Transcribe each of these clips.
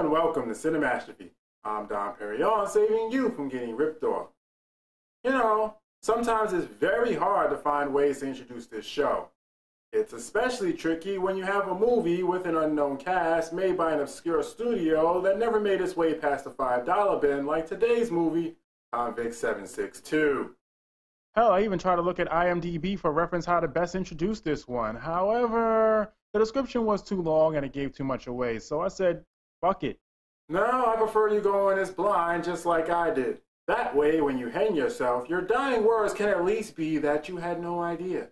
and welcome to Cinematography. I'm Don Perignon, saving you from getting ripped off. You know, sometimes it's very hard to find ways to introduce this show. It's especially tricky when you have a movie with an unknown cast made by an obscure studio that never made its way past the $5 bin like today's movie, Convict 762. Hell, I even tried to look at IMDb for reference how to best introduce this one. However, the description was too long and it gave too much away, so I said, fuck it. No, I prefer you go in as blind just like I did. That way, when you hang yourself, your dying words can at least be that you had no idea.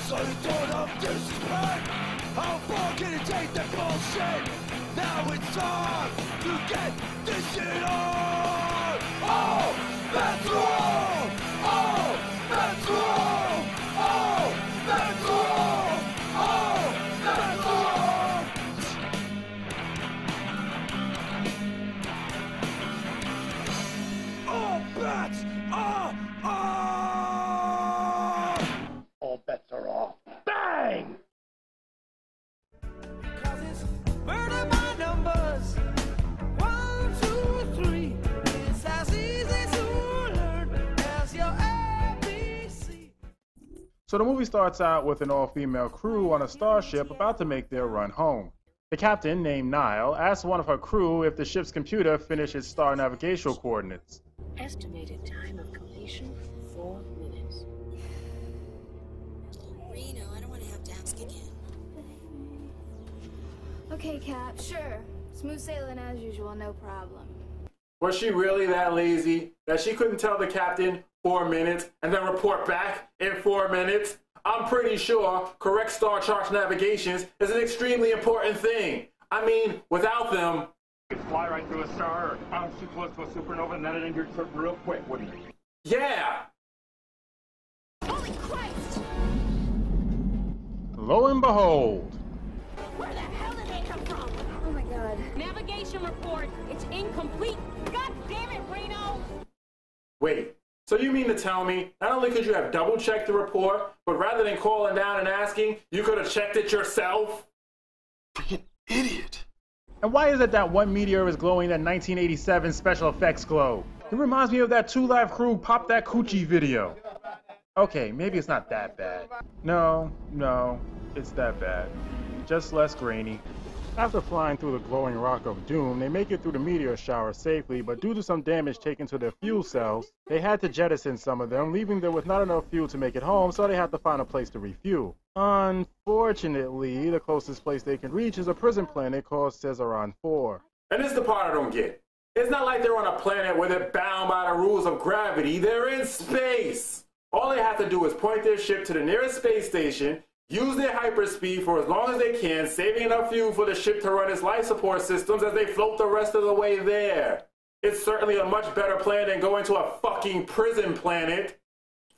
So you don't have disrespect. How far can you take that bullshit? Now it's time to get this shit on. Oh, that's wrong. Oh, that's wrong. Oh, that's wrong. Oh, that's wrong. All bets are off. All bets are off. Bang! Cause it's murder by numbers. 1, 2, 3. It's as easy to learn as your ABC. So the movie starts out with an all-female crew on a starship about to make their run home. The captain, named Nile, asks one of her crew if the ship's computer finished its star navigational coordinates. Estimated time of completion, 4 minutes. Reno, I don't want to have to ask again. Okay, Cap, sure. Smooth sailing as usual, no problem. Was she really that lazy that she couldn't tell the captain 4 minutes and then report back in 4 minutes? I'm pretty sure correct star chart navigations is an extremely important thing. I mean, without them... You could fly right through a star or bounce too close to a supernova and then it end your trip real quick, wouldn't you? Yeah! Holy Christ! Lo and behold... Where the hell did they come from? Oh my god. Navigation report. It's incomplete. God damn it, Reno! Wait, so you mean to tell me not only could you have double-checked the report, but rather than calling down and asking, you could have checked it yourself? Freaking idiot. And why is it that one meteor is glowing that 1987 special effects glow? It reminds me of that 2 Live Crew Pop That Coochie video. Okay, maybe it's not that bad. No, it's that bad. Just less grainy. After flying through the glowing rock of doom, they make it through the meteor shower safely, but due to some damage taken to their fuel cells, they had to jettison some of them, leaving them with not enough fuel to make it home, so they had to find a place to refuel. Unfortunately, the closest place they can reach is a prison planet called Cesaron 4. And this is the part I don't get. It's not like they're on a planet where they're bound by the rules of gravity. They're in space. All they have to do is point their ship to the nearest space station, use their hyperspeed for as long as they can, saving enough fuel for the ship to run its life support systems as they float the rest of the way there. It's certainly a much better plan than going to a fucking prison planet.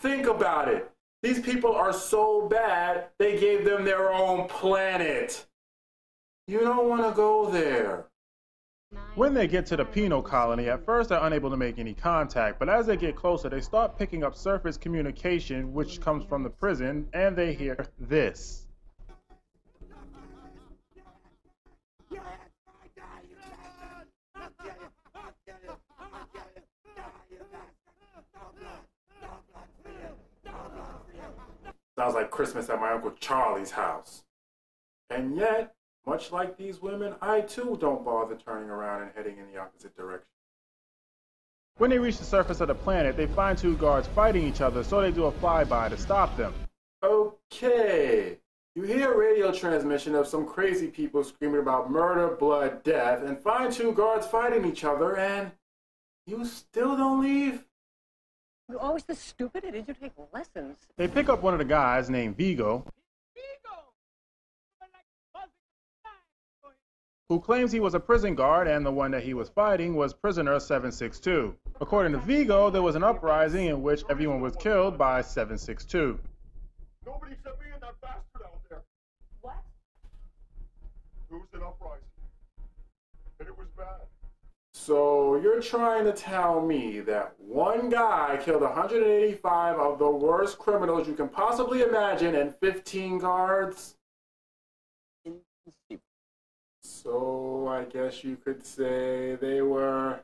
Think about it. These people are so bad, they gave them their own planet. You don't want to go there. When they get to the penal colony, at first they're unable to make any contact, but as they get closer, they start picking up surface communication, which comes from the prison, and they hear this. Sounds like Christmas at my Uncle Charlie's house. And yet, much like these women, I too don't bother turning around and heading in the opposite direction. When they reach the surface of the planet, they find 2 guards fighting each other, so they do a flyby to stop them. Okay. You hear a radio transmission of some crazy people screaming about murder, blood, death, and find 2 guards fighting each other, and you still don't leave? You're always this stupid? Did you take lessons? They pick up one of the guys named Vigo. who claims he was a prison guard and the one that he was fighting was prisoner 762. According to Vigo, there was an uprising in which everyone was killed by 762. Nobody except me and that bastard out there. What? There was an uprising. And it was bad. So you're trying to tell me that one guy killed 185 of the worst criminals you can possibly imagine and 15 guards? So I guess you could say they were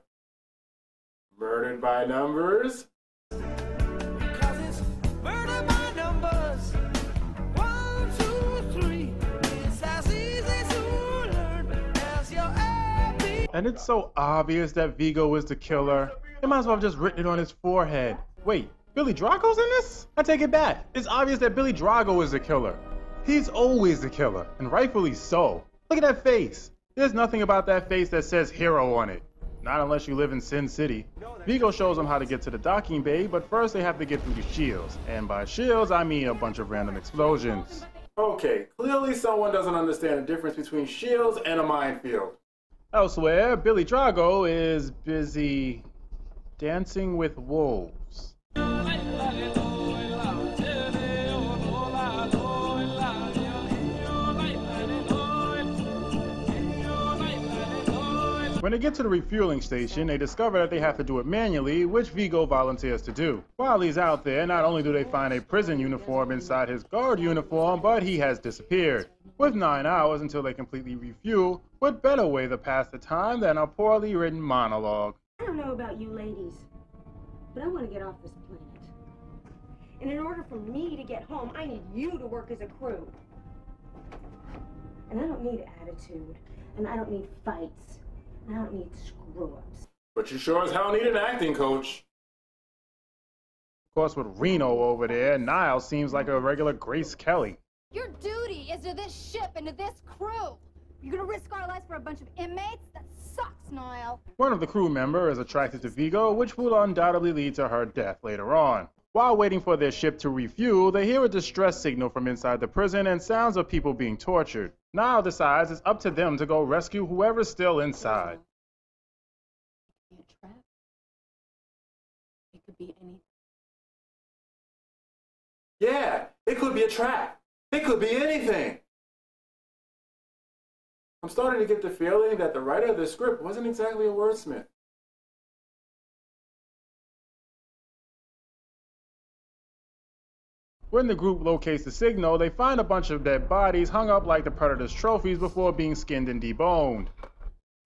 murdered by numbers? Because it's murder by numbers. 1, 2, 3. It's as easy to learn as your AB. And it's so obvious that Vigo is the killer. They might as well have just written it on his forehead. Wait, Billy Drago's in this? I take it back. It's obvious that Billy Drago is the killer. He's always the killer, and rightfully so. Look at that face. There's nothing about that face that says hero on it. Not unless you live in Sin City. Vigo shows them how to get to the docking bay, but first they have to get through the shields. And by shields, I mean a bunch of random explosions. Okay, clearly someone doesn't understand the difference between shields and a minefield. Elsewhere, Billy Drago is busy dancing with wolves. When they get to the refueling station, they discover that they have to do it manually, which Vigo volunteers to do. While he's out there, not only do they find a prison uniform inside his guard uniform, but he has disappeared. With 9 hours until they completely refuel, what better way to pass the time than a poorly written monologue? I don't know about you ladies, but I want to get off this planet. And in order for me to get home, I need you to work as a crew. And I don't need attitude, and I don't need fights. I don't need screw-ups. But you sure as hell need an acting coach. Of course, with Reno over there, Niall seems like a regular Grace Kelly. Your duty is to this ship and to this crew. You're gonna risk our lives for a bunch of inmates? That sucks, Niall. One of the crew members is attracted to Vigo, which will undoubtedly lead to her death later on. While waiting for their ship to refuel, they hear a distress signal from inside the prison and sounds of people being tortured. Niall decides it's up to them to go rescue whoever's still inside. It could be a trap. It could be anything. Yeah, it could be a trap. It could be anything. I'm starting to get the feeling that the writer of the script wasn't exactly a wordsmith. When the group locates the signal, they find a bunch of dead bodies hung up like the Predator's trophies before being skinned and deboned.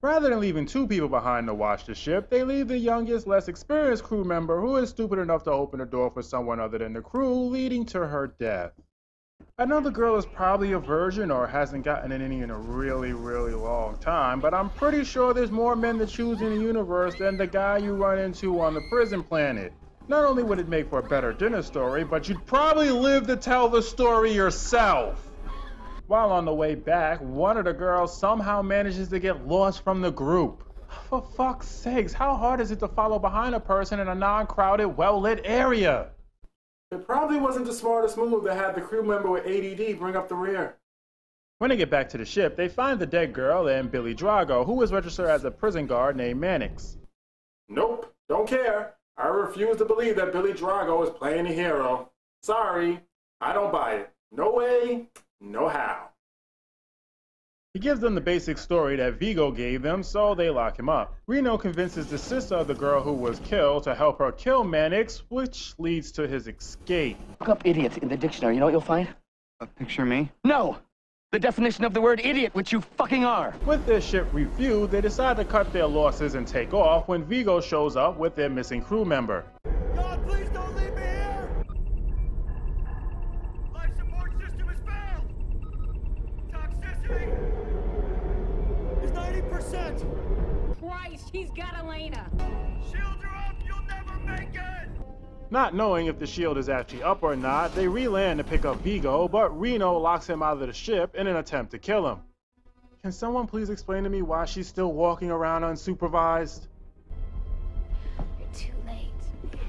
Rather than leaving 2 people behind to watch the ship, they leave the youngest, less experienced crew member who is stupid enough to open the door for someone other than the crew, leading to her death. I know the girl is probably a virgin or hasn't gotten it in a really long time, but I'm pretty sure there's more men to choose in the universe than the guy you run into on the prison planet. Not only would it make for a better dinner story, but you'd probably live to tell the story yourself. While on the way back, one of the girls somehow manages to get lost from the group. For fuck's sakes, how hard is it to follow behind a person in a non-crowded, well-lit area? It probably wasn't the smartest move to have the crew member with ADD bring up the rear. When they get back to the ship, they find the dead girl and Billy Drago, who is registered as a prison guard named Mannix. Nope, don't care. I refuse to believe that Billy Drago is playing a hero. Sorry, I don't buy it. No way, no how. He gives them the basic story that Vigo gave them, so they lock him up. Reno convinces the sister of the girl who was killed to help her kill Mannix, which leads to his escape. Look up idiot in the dictionary. You know what you'll find? Picture me? No! The definition of the word idiot, which you fucking are. With their ship refueled, they decide to cut their losses and take off when Vigo shows up with their missing crew member. God, please don't leave me here! Life support system has failed! Toxicity is 90%! Christ, he's got Elena. Shields are up, you'll never make it! Not knowing if the shield is actually up or not, they re-land to pick up Vigo, but Reno locks him out of the ship in an attempt to kill him. Can someone please explain to me why she's still walking around unsupervised? You're too late.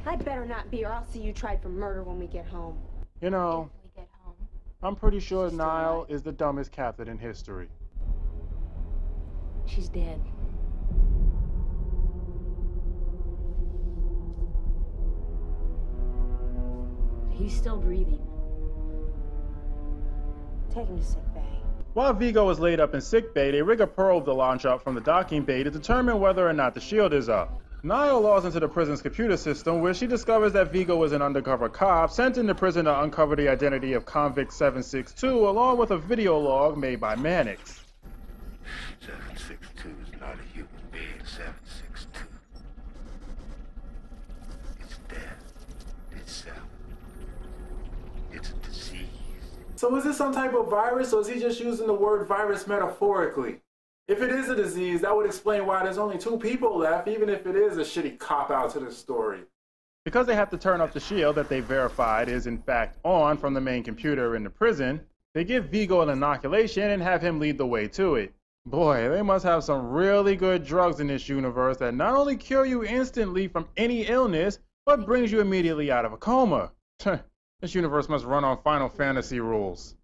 I better not be, or I'll see you tried for murder when we get home. You know, If we get home. I'm pretty sure Niall is the dumbest captain in history. She's dead. He's still breathing. Take him to sick bay. While Vigo is laid up in sickbay, they rig a probe to launch up from the docking bay to determine whether or not the shield is up. Niall logs into the prison's computer system, where she discovers that Vigo is an undercover cop sent into prison to uncover the identity of Convict 762, along with a video log made by Mannix. 762 is not a human being, 762. It's death itself. It's a disease. So is this some type of virus, or is he just using the word virus metaphorically? If it is a disease, that would explain why there's only 2 people left, even if it is a shitty cop-out to the story. Because they have to turn off the shield that they verified is in fact on from the main computer in the prison, they give Vigo an inoculation and have him lead the way to it. Boy, they must have some really good drugs in this universe that not only cure you instantly from any illness, but brings you immediately out of a coma. This universe must run on Final Fantasy rules.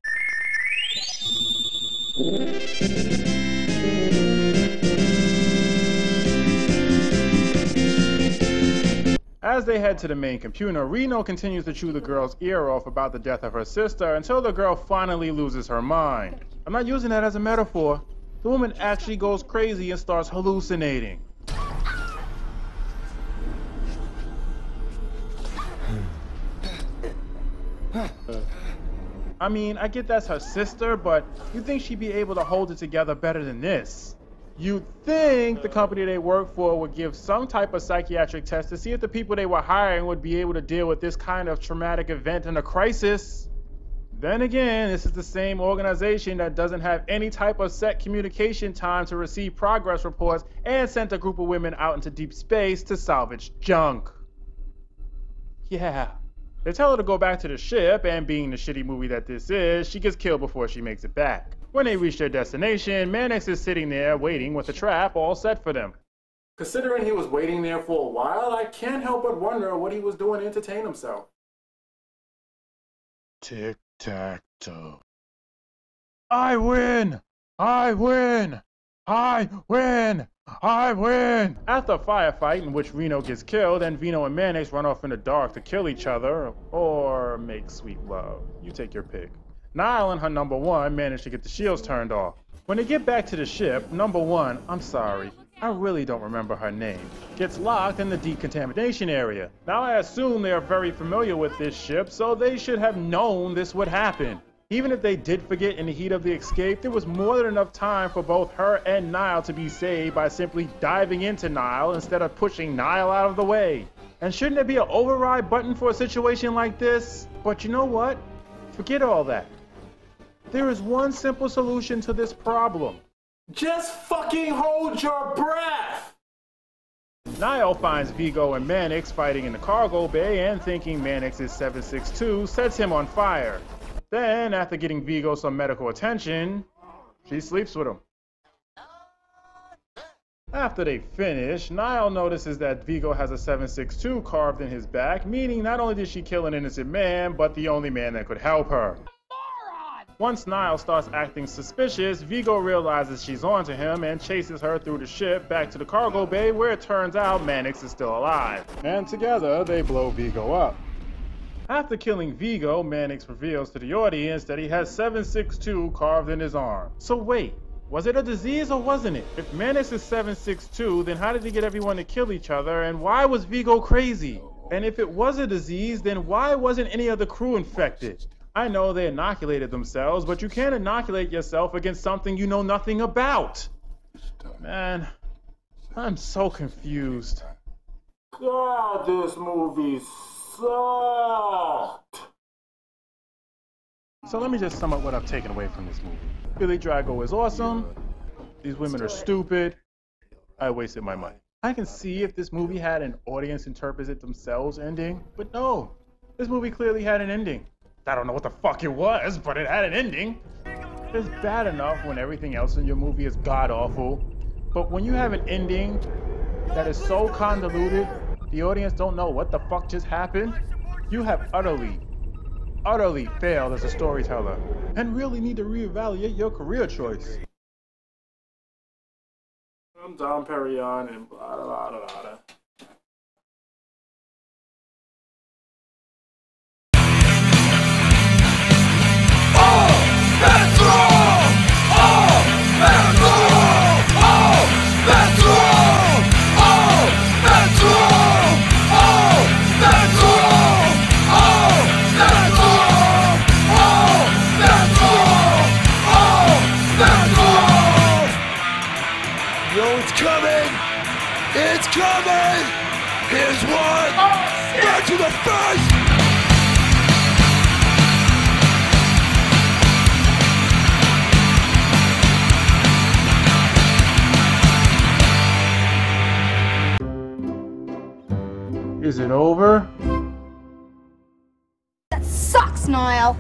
As they head to the main computer, Reno continues to chew the girl's ear off about the death of her sister until the girl finally loses her mind. I'm not using that as a metaphor. The woman actually goes crazy and starts hallucinating. I mean, I get that's her sister, but you'd think she'd be able to hold it together better than this. You'd think the company they work for would give some type of psychiatric test to see if the people they were hiring would be able to deal with this kind of traumatic event in a crisis. Then again, this is the same organization that doesn't have any type of set communication time to receive progress reports and sent a group of women out into deep space to salvage junk. Yeah. They tell her to go back to the ship, and being the shitty movie that this is, she gets killed before she makes it back. When they reach their destination, Mannix is sitting there waiting with a trap all set for them. Considering he was waiting there for a while, I can't help but wonder what he was doing to entertain himself. Tic-tac-toe. I win! I win! I win! I win! After a firefight in which Reno gets killed and Vino and Mannix run off in the dark to kill each other, or make sweet love. You take your pick. Niall and her number 1 manage to get the shields turned off. When they get back to the ship, number 1, I'm sorry, I really don't remember her name, gets locked in the decontamination area. Now I assume they are very familiar with this ship, so they should have known this would happen. Even if they did forget in the heat of the escape, there was more than enough time for both her and Niall to be saved by simply diving into Niall instead of pushing Niall out of the way. And shouldn't there be an override button for a situation like this? But you know what? Forget all that. There is one simple solution to this problem. Just fucking hold your breath! Niall finds Vigo and Mannix fighting in the cargo bay and thinking Mannix is 762 sets him on fire. Then, after getting Vigo some medical attention, she sleeps with him. After they finish, Niall notices that Vigo has a 762 carved in his back, meaning not only did she kill an innocent man, but the only man that could help her. Once Niall starts acting suspicious, Vigo realizes she's onto him and chases her through the ship back to the cargo bay, where it turns out Mannix is still alive. And together, they blow Vigo up. After killing Vigo, Mannix reveals to the audience that he has 762 carved in his arm. So wait, was it a disease or wasn't it? If Mannix is 762, then how did he get everyone to kill each other, and why was Vigo crazy? And if it was a disease, then why wasn't any of the crew infected? I know they inoculated themselves, but you can't inoculate yourself against something you know nothing about. Man, I'm so confused. God, this movie sucked. So let me just sum up what I've taken away from this movie. Billy Drago is awesome. These women are stupid. I wasted my money. I can see if this movie had an audience interpret it themselves ending, but no. This movie clearly had an ending. I don't know what the fuck it was, but it had an ending. It's bad enough when everything else in your movie is god-awful, but when you have an ending that is so convoluted, the audience don't know what the fuck just happened, you have utterly failed as a storyteller, and really need to reevaluate your career choice. I'm Dom Perignon and blah blah blah blah. It's coming! Here's one! Back to the face! Is it over? That sucks, Niall.